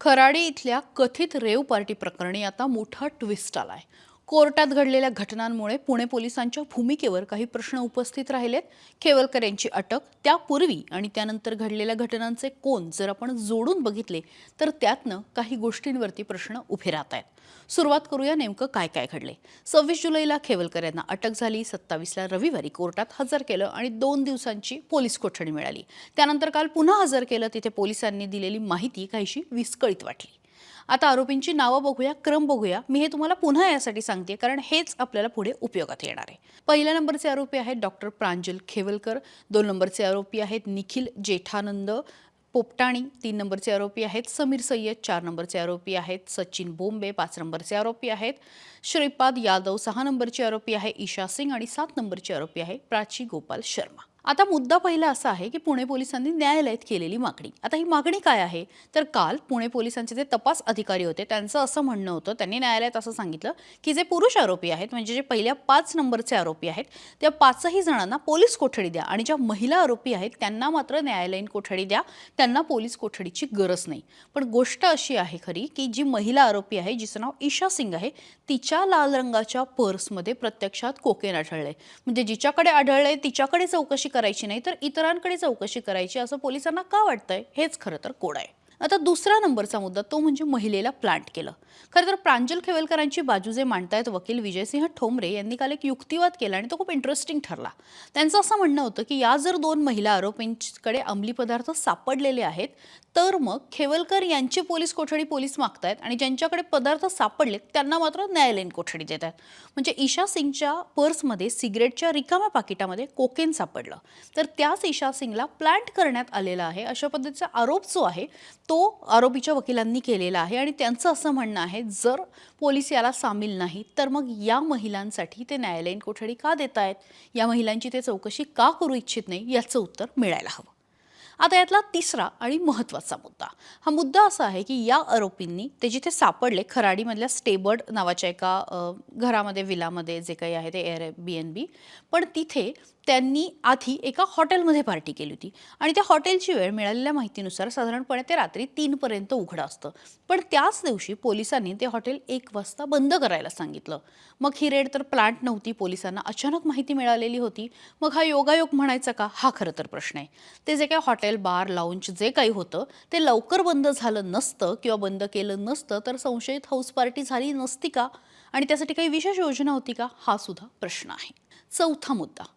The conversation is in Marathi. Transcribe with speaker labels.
Speaker 1: खराडी इथल्या कथित रेव पार्टी प्रकरणी आता मोठा ट्विस्ट आलाय. कोर्टात घडलेल्या घटनांमुळे पुणे पोलिसांच्या भूमिकेवर काही प्रश्न उपस्थित राहिलेत. खेवलकर यांची अटक, त्यापूर्वी आणि त्यानंतर घडलेल्या घटनांचे कोन जर आपण जोडून बघितले तर त्यातनं काही गोष्टींवरती प्रश्न उभे राहत आहेत. सुरुवात करूया नेमकं काय काय घडले. 26 जुलैला खेवलकर यांना अटक झाली. 27ला रविवारी कोर्टात हजर केलं आणि 2 दिवसांची पोलीस कोठडी मिळाली. त्यानंतर काल पुन्हा हजर केलं. तिथे पोलिसांनी दिलेली माहिती काहीशी विस्कळीत वाटली. आता आरोपींची नावं बघूया, क्रम बघूया. मी हे तुम्हाला पुन्हा यासाठी सांगते कारण हेच आपल्याला पुढे उपयोगात येणार आहे. पहिल्या नंबरचे आरोपी आहेत डॉक्टर प्रांजल खेवलकर. 2 नंबरचे आरोपी आहेत निखिल जेठानंद पोपटाणी. 3 नंबरचे आरोपी आहेत समीर सय्यद. 4 नंबरचे आरोपी आहेत सचिन बोंबे. 5 नंबरचे आरोपी आहेत श्रीपाद यादव. 6 नंबरचे आरोपी आहे ईशा सिंग आणि 7 नंबरचे आरोपी आहे प्राची गोपाल शर्मा. आता मुद्दा पहिला असा आहे की पुणे पोलिसांनी न्यायालयात केलेली मागणी. आता ही मागणी काय आहे तर काल पुणे पोलिसांचे जे तपास अधिकारी होते त्यांचं असं म्हणणं होतं, त्यांनी न्यायालयात असं सांगितलं की जे पुरुष आरोपी आहेत म्हणजे जे पहिल्या 5 नंबरचे आरोपी आहेत त्या 5ही जणांना पोलीस कोठडी द्या आणि ज्या महिला आरोपी आहेत त्यांना मात्र न्यायालयीन कोठडी द्या. त्यांना पोलीस कोठडीची गरज नाही. पण गोष्ट अशी आहे खरी की जी महिला आरोपी आहे जिचं नाव ईशा सिंग आहे तिच्या लाल रंगाच्या पर्समध्ये प्रत्यक्षात कोकेन आढळलंय. म्हणजे जिच्याकडे आढळलंय तिच्याकडे चौकशी करायची नाही तर इतरांकडे चौकशी करायची असं पोलिसांना का वाटतंय हेच खरं तर कोड आहे. आता दुसरा नंबरचा मुद्दा तो म्हणजे महिलेला प्लांट केलं. खरं तर प्रांजल खेवलकरांची बाजू जे मांडतायत वकील विजयसिंह ठोंबरे यांनी काल एक युक्तिवाद केला आणि तो खूप इंटरेस्टिंग ठरला. त्यांचं असं म्हणणं होतं की या जर 2 महिला आरोपींकडे अंमली पदार्थ सापडलेले आहेत तर मग खेवलकर यांची पोलीस कोठडी पोलीस मागतायत आणि ज्यांच्याकडे पदार्थ सापडलेत त्यांना मात्र न्यायालयीन कोठडी देत आहेत. म्हणजे ईशा सिंगच्या पर्समध्ये सिगरेटच्या रिकाम्या पाकिटामध्ये कोकेन सापडलं तर त्याच ईशा सिंगला प्लांट करण्यात आलेला आहे अशा पद्धतीचा आरोप जो आहे तो आरोपीच्या वकिलांनी केलेला आहे. आणि त्यांचं असं म्हणणं आहे जर पोलीस याला सामील नाही तर मग या महिलांसाठी ते न्यायालयीन कोठडी का देत आहेत, या महिलांची ते चौकशी का करू इच्छित नाही याचं उत्तर मिळायला हवं. आता यातला तिसरा आणि महत्त्वाचा मुद्दा, हा मुद्दा असा आहे की या आरोपींनी ते जिथे सापडले खराडीमधल्या स्टेबर्ड नावाच्या एका घरामध्ये विलामध्ये जे काही आहे ते Airbnb, पण तिथे त्यांनी आधी एका हॉटेलमध्ये पार्टी केली होती आणि त्या हॉटेलची वेळ मिळालेल्या माहितीनुसार साधारणपणे ते रात्री 3 पर्यंत उघडं असतं. पण त्याच दिवशी पोलिसांनी ते हॉटेल 1 वाजता बंद करायला सांगितलं. मग ही रेड तर प्लांट नव्हती, पोलिसांना अचानक माहिती मिळालेली होती. मग हा योगायोग म्हणायचा का, हा खरं तर प्रश्न आहे. ते जे काही हॉटेल बार लाऊंज जे काही होतं ते लवकर बंद झालं नसतं किंवा बंद केलं नसतं तर संशयित हाऊस पार्टी झाली नसती का आणि त्यासाठी काही विशेष योजना होती का, हा सुद्धा प्रश्न आहे. चौथा मुद्दा